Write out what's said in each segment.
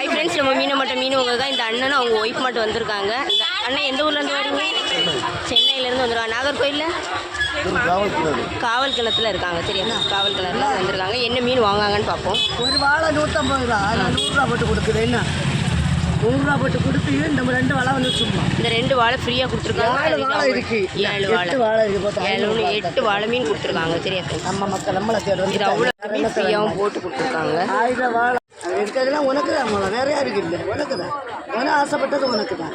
Hi friends, நம்ம மீனவங்க தான். இந்த அண்ணனும் அவங்க ஒய்ஃப் மட்டும் வந்திருக்காங்க. இந்த அண்ணன் எந்த ஊர்லேருந்து வரீங்க? சென்னையிலேருந்து வந்துருவாங்க. நாகர்கோயிலில் காவல் கிணத்துல இருக்காங்க. சரியா, காவல் கிணறுல வந்திருக்காங்க. என்ன மீன் வாங்காங்கன்னு பார்ப்போம். ஒரு வாழை 150 ரூபா, 100 ரூபா போட்டு கொடுக்குது. என்ன 100 ரூபா போட்டு கொடுத்து இந்த 2 வாழை வந்து சும்மா இந்த 2 வாழை ஃப்ரீயாக கொடுத்துருக்காங்க. 4 வாழை இருக்கு, 7 வாழை இருக்கு. 8 வாழை மீன் கொடுத்துருக்காங்க. சரியா, நம்ம மக்கள் நம்மளை தேடுறது. இது அவ்வளோ மீன் ஃப்ரீயாகவும் போட்டு கொடுத்துருக்காங்க. 1000 வாழை இருக்கிறதுலாம் உனக்கு தான், நம்மளை வேற யாருக்கு இல்லை, உனக்கு தான். ஏன்னா ஆசைப்பட்டது உனக்கு தான்.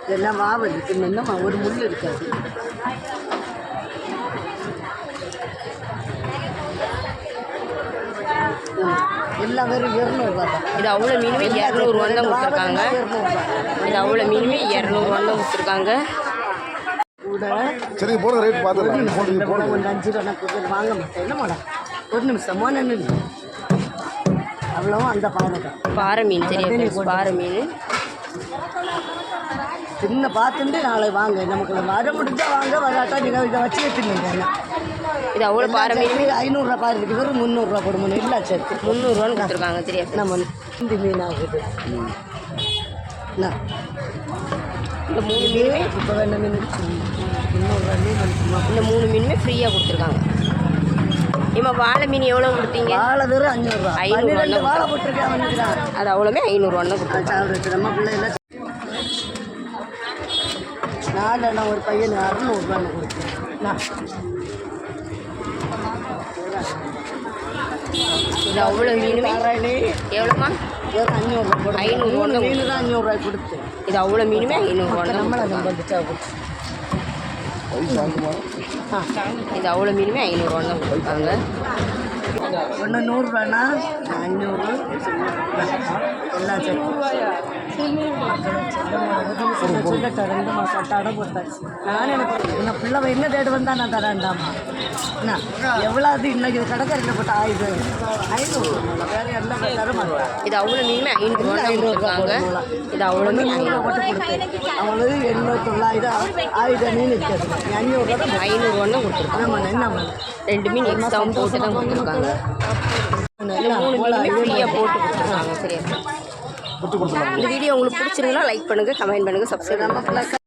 இதெல்லாம் வாவல் என்னம்மா ஒரு முள் இருக்காது. எல்லாம் வெறும் 200 ரூபா தான். இது அவ்வளோ மீனுமே 200 ரூபா தான் கொடுத்துருக்காங்க. இது அவ்வளோ மீனுமே 200 ரூபா தான் கொடுத்துருக்காங்க. கூட சரி போடுங்க, ரேட் பார்த்துக்கலாம். கொஞ்சம் 5 ரூபா நான் வாங்க மாட்டேன். என்ன மேடம், ஒரு நிமிஷம் மோனன்னு அவ்வளோவும் அந்த பாறை தான். பாறை மீன். சரியா, பாறை மீன் சின்ன பார்த்துட்டு நாளை வாங்க. நமக்கு வர முடிஞ்சா வாங்க, வராட்டா நீங்கள் இதை வச்சு தின்னுங்க. இது அவ்வளோ பாறை மீன் 500 ரூபா பாரு இருக்கு, வெறும் 300 ரூபா போடுமோ இல்லை சேர்த்து 300 ரூபான்னு கொடுத்துருக்காங்க. சரியா, நம்ம இந்த மீன் ஆகுது. என்ன இந்த 3 மீனுமே இப்போ வேண்ட மீன் 300 ரூபா மீன். இந்த 3 மீனுமே ஃப்ரீயாக கொடுத்துருக்காங்க. இம்மா வாழை மீன் எவ்வளோ கொடுத்தீங்க? வாழை வெறும் 500 ரூபா. 500 வாழை போட்டிருக்கேன் வந்துக்கிறான். அது அவ்வளோமே 500 ரூபான்னு தான் கொடுத்தாங்க. சாப்பிட்றது நம்ம பிள்ளைல 4 ஒரு பையன் 600 ரூபான்னு கொடுத்தேன். இது அவ்வளோ மீனுமே எவ்வளோமா? வெறும் 500 ரூபா போடும். 500 ரூபா மீன் தான் 500 ரூபாய் கொடுத்து. இது அவ்வளோ மீனுமே 500 ரூபா தான். நம்மளை நம்ம வந்துச்சா இது அவ்வளோ மீனுமே 500 ரூபா தான் கொடுத்தாங்க. ஒன்று 100 ரூபானா 500 எல்லாம் சொல்லட்ட 2 மாதம் தடம் போட்டாச்சு. நான் எனக்கு நான் பிள்ளை என்ன தேடு வந்தால் நான் தரேன்டாமா. என்ன எவ்வளோ அது இன்னைக்கு கடைக்கறியில் போட்ட 500 வேறு எல்லாம் தர மாட்டேன். இது அவ்வளோ மீனுமே 500 ரூபா தான் கொடுத்துருக்காங்க. இது அவ்வளோ மீன் 500 போட்டு கொடுத்தேன். அவங்களுக்கு 800 900 1000 மீன் இருக்காது. 500 ரூபா தான் 500 ரூபா தான் கொடுத்துருக்காங்க. ஆமாம். என்ன 2 மீன் எக்ஸ்ட்ராவும் போட்டு தான் கொடுத்துருக்காங்க. 3 மீனுமே ஃப்ரீயாக போட்டு கொடுத்துருக்காங்க. சரியா, இந்த வீடியோ உங்களுக்கு பிடிச்சிருந்தா லைக் பண்ணுங்கள், கமெண்ட் பண்ணுங்கள், சப்ஸ்கிரைப் பண்ணுங்கள்.